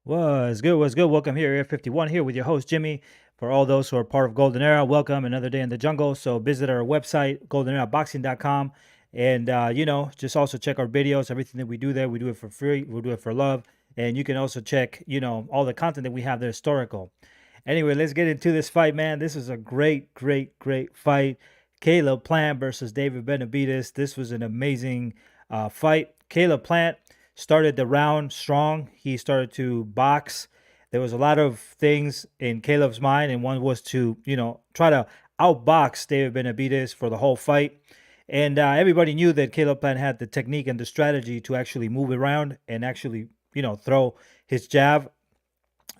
Was good, was good. Welcome here, Air 51 here with your host, Jimmy. For all those who are part of Golden Era, welcome another day in the jungle. So visit our website, goldeneraboxing.com. And, just also check our videos, everything that we do there. We do it for free, we do it for love. And you can also check, all the content that we have there historical. Anyway, let's get into this fight, man. This is a great, great, great fight. Caleb Plant versus David Benavidez. This was an amazing fight. Caleb Plant started the round strong. He started to box. There was a lot of things in Caleb's mind, and one was to, try to outbox David Benavidez for the whole fight. And everybody knew that Caleb Plant had the technique and the strategy to actually move around and actually, throw his jab.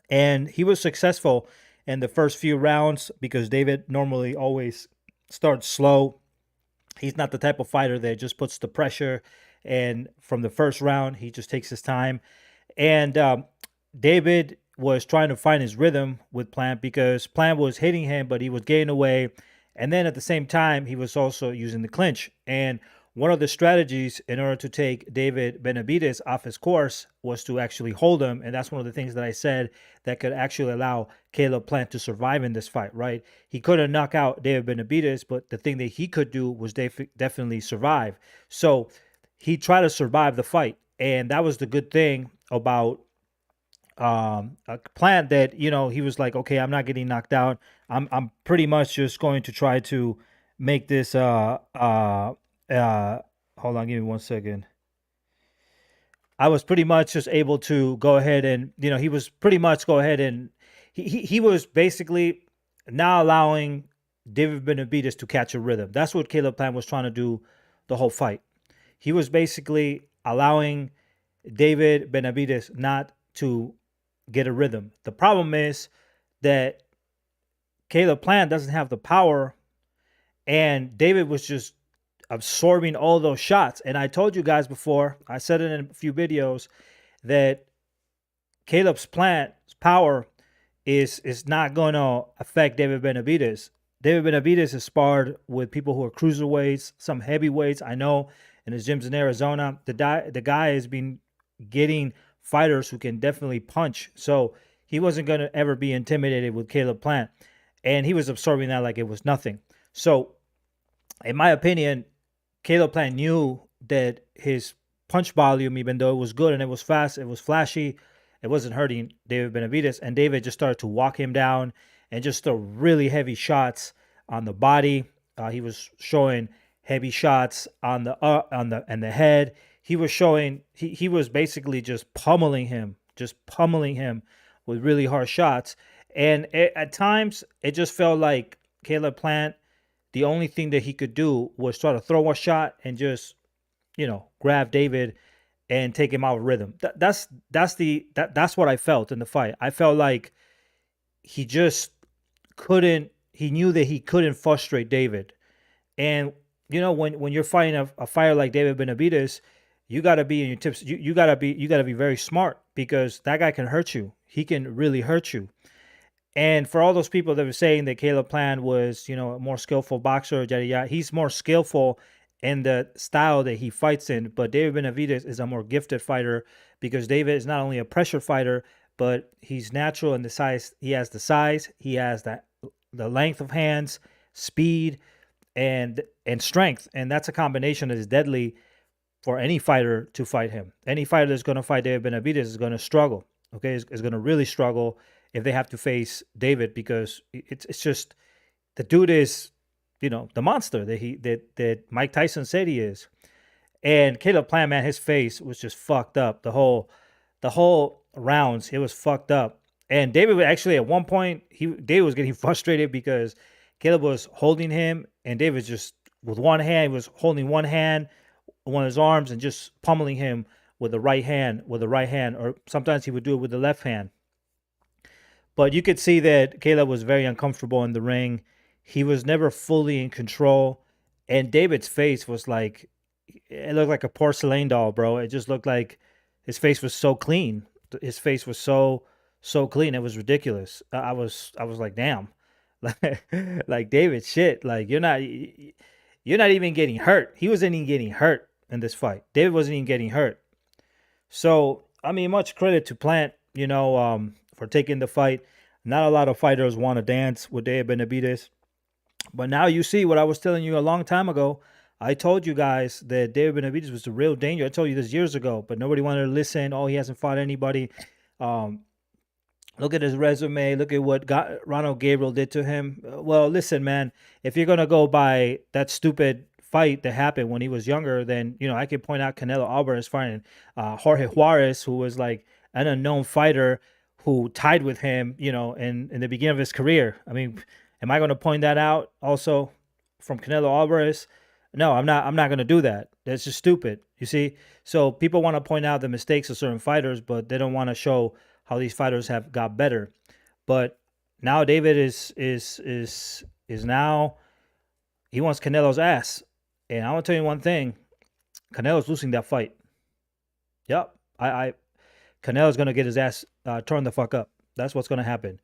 And he was successful in the first few rounds because David normally always starts slow. He's not the type of fighter that just puts the pressure. And from the first round, he just takes his time. And David was trying to find his rhythm with Plant because Plant was hitting him, but he was getting away. And then at the same time, he was also using the clinch. And one of the strategies in order to take David Benavidez off his course was to actually hold him. And that's one of the things that I said that could actually allow Caleb Plant to survive in this fight, right? He couldn't knock out David Benavidez, but the thing that he could do was definitely survive. So he tried to survive the fight. And that was the good thing about a Plant that, he was like, okay, I'm not getting knocked out. I'm pretty much just going to try to make this uh hold on, give me 1 second. I was pretty much just able to go ahead and, he was pretty much go ahead and he was basically now allowing David Benavidez to catch a rhythm. That's what Caleb Plant was trying to do the whole fight. He was basically allowing David Benavidez not to get a rhythm. The problem is that Caleb Plant doesn't have the power, and David was just absorbing all those shots. And I told you guys before, I said it in a few videos, that Caleb's Plant's power is not going to affect David Benavidez. David Benavidez has sparred with people who are cruiserweights, some heavyweights. I know in his gyms in Arizona, the guy has been getting fighters who can definitely punch. So he wasn't going to ever be intimidated with Caleb Plant. And he was absorbing that like it was nothing. So, in my opinion, Caleb Plant knew that his punch volume, even though it was good and it was fast, it was flashy, it wasn't hurting David Benavidez. And David just started to walk him down and just throw really heavy shots on the body. He was showing heavy shots on the head. He was showing he was basically just pummeling him with really hard shots. And at times, it just felt like Caleb Plant, the only thing that he could do was try to throw a shot and just, grab David and take him out of rhythm. That's what I felt in the fight. I felt like he just couldn't. He knew that he couldn't frustrate David. And when you're fighting a fighter like David Benavidez, you gotta be in your tips. You gotta be very smart because that guy can hurt you. He can really hurt you. And for all those people that were saying that Caleb Plant was, a more skillful boxer, yada yada, he's more skillful in the style that he fights in. But David Benavidez is a more gifted fighter because David is not only a pressure fighter, but he's natural in the size. He has the size, he has the length of hands, speed, and strength, and that's a combination that is deadly for any fighter to fight him. Any fighter that's going to fight David Benavidez is going to struggle. Okay, is going to really struggle if they have to face David because it's just the dude is the monster that Mike Tyson said he is. And Caleb Plant, man, his face was just fucked up. The whole rounds, it was fucked up. And David actually at one point David was getting frustrated because Caleb was holding him, and David just with one hand he was holding one of his arms, and just pummeling him with the right hand, or sometimes he would do it with the left hand. But you could see that Caleb was very uncomfortable in the ring. He was never fully in control. And David's face was like, it looked like a porcelain doll, bro. It just looked like his face was so clean. His face was so clean. It was ridiculous. I was like, damn. Like David, shit. Like you're not even getting hurt. He wasn't even getting hurt in this fight. David wasn't even getting hurt. So, I mean, much credit to Plant. for taking the fight. Not a lot of fighters want to dance with David Benavidez. But now you see what I was telling you a long time ago. I told you guys that David Benavidez was the real danger. I told you this years ago, but nobody wanted to listen. Oh, he hasn't fought anybody. Um, Look at his resume. Look at what Ronald Gabriel did to him. Well, listen, man. If you're gonna go by that stupid fight that happened when he was younger, then I can point out Canelo Alvarez fighting Jorge Juarez, who was like an unknown fighter who tied with him, in the beginning of his career. I mean, am I gonna point that out also from Canelo Alvarez? No, I'm not. I'm not gonna do that. That's just stupid. You see. So people want to point out the mistakes of certain fighters, but they don't want to show how these fighters have got better. But now David is now he wants Canelo's ass. And I want to tell you one thing: Canelo's losing that fight. Yep, I Canelo's gonna get his ass turned the fuck up. That's what's gonna happen.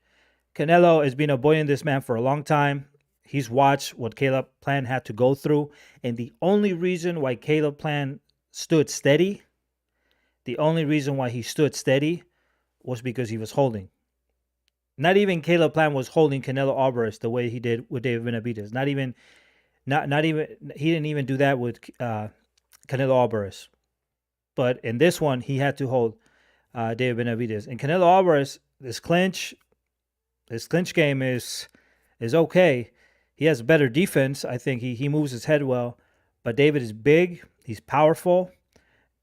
Canelo has been avoiding this man for a long time. He's watched what Caleb Plant had to go through, and the only reason why Caleb Plant stood steady, the only reason why he stood steady was because he was holding. Not even Caleb Plant was holding Canelo Alvarez the way he did with David Benavidez. Not even he didn't even do that with Canelo Alvarez. But in this one, he had to hold David Benavidez. And Canelo Alvarez, his clinch game is okay. He has better defense. I think he moves his head well. But David is big. He's powerful,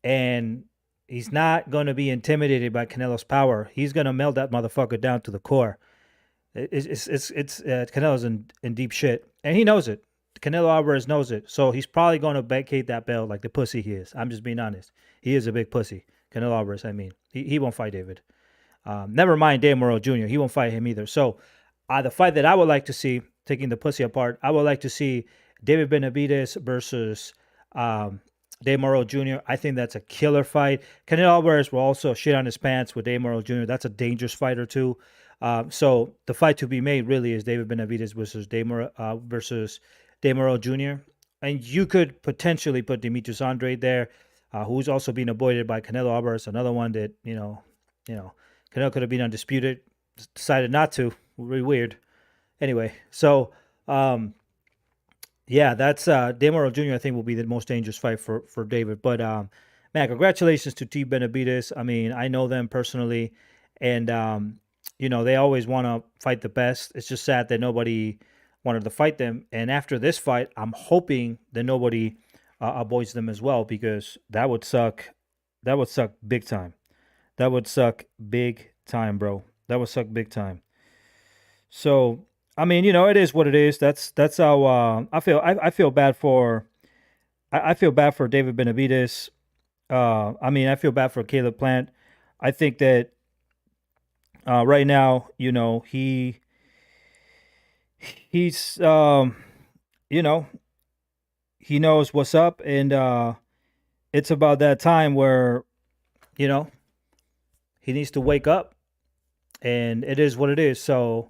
and he's not going to be intimidated by Canelo's power. He's going to melt that motherfucker down to the core. It's Canelo's in deep shit, and he knows it. Canelo Alvarez knows it, so he's probably going to vacate that belt like the pussy he is. I'm just being honest. He is a big pussy. Canelo Alvarez, I mean, he won't fight David. Never mind Dave Morrell Jr. He won't fight him either. So, the fight that I would like to see, taking the pussy apart, I would like to see David Benavidez versus Dave Morrell Jr. I think that's a killer fight. Canelo Alvarez will also shit on his pants with Dave Morrell Jr. That's a dangerous fighter too. So the fight to be made really is David Benavidez versus Dave Morrell Jr. And you could potentially put Demetrius Andrade there, who's also being avoided by Canelo Alvarez. Another one that Canelo could have been undisputed, decided not to. Really weird. Anyway, so yeah, that's Dave Morrell Jr. I think will be the most dangerous fight for David. But man, congratulations to T Benavidez. I mean, I know them personally, and they always want to fight the best. It's just sad that nobody wanted to fight them. And after this fight, I'm hoping that nobody avoids them as well, because that would suck. That would suck big time. That would suck big time, bro. That would suck big time. So I mean, it is what it is. That's how I feel. I feel bad for I feel bad for David Benavidez. I mean, I feel bad for Caleb Plant. I think that right now, he's he knows what's up, and it's about that time where you know he needs to wake up, and it is what it is. So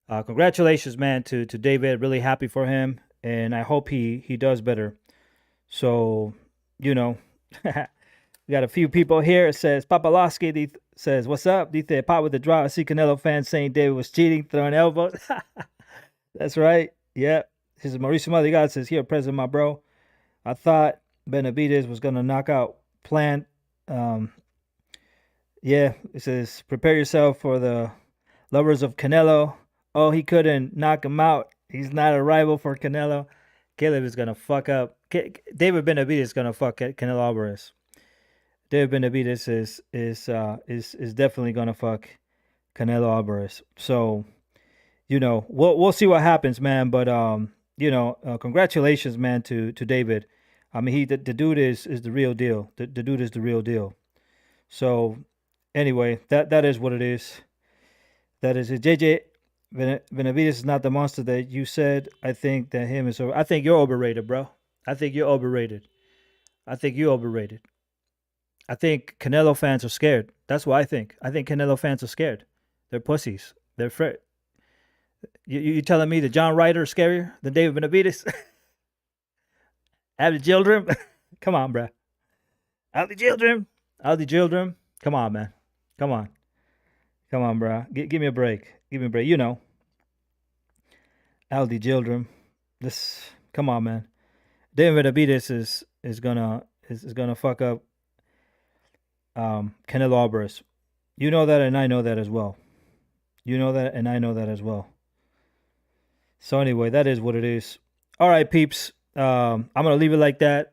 congratulations, man, to David. Really happy for him, and I hope he does better. So, we got a few people here. It says Papalowski says, "What's up?" Dice Pop with the drop. I see Canelo fans saying David was cheating, throwing elbows. That's right. Yeah. This is Mauricio Madrigal says, "Here, present, my bro. I thought Benavidez was gonna knock out Plant. Yeah." It says, "Prepare yourself for the lovers of Canelo. Oh, he couldn't knock him out. He's not a rival for Canelo. Caleb is gonna fuck up. David Benavidez is gonna fuck Canelo Alvarez. David Benavidez is definitely gonna fuck Canelo Alvarez. So, we'll see what happens, man. But congratulations, man, to David. I mean, the dude is the real deal. The dude is the real deal. So, anyway, that is what it is. That is it. JJ Benavidez is not the monster that you said. I think that him is. I think you're overrated, bro. I think you're overrated. I think you're overrated. I think Canelo fans are scared. That's what I think. I think Canelo fans are scared. They're pussies. They're afraid. You telling me that John Ryder is scarier than David Benavidez? Have the children? Come on, bro. Have the children? Have the children? Come on, man. Come on. Come on, bro. Give me a break. Give me a break. You know, Aldi Gildrum. This. Come on, man. Benavidez is gonna fuck up Canelo Alvarez. You know that, and I know that as well. You know that, and I know that as well. So anyway, that is what it is. All right, peeps. I'm gonna leave it like that.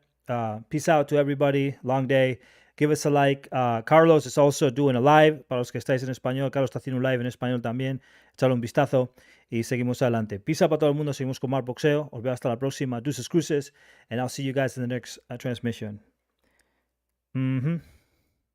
Peace out to everybody. Long day. Give us a like. Carlos is also doing a live. Para los que estáis en español, Carlos está haciendo un live en español también. Echale un vistazo y seguimos adelante. Peace out para todo el mundo. Seguimos con más boxeo. Os veo hasta la próxima. Deuces cruces. And I'll see you guys in the next transmission.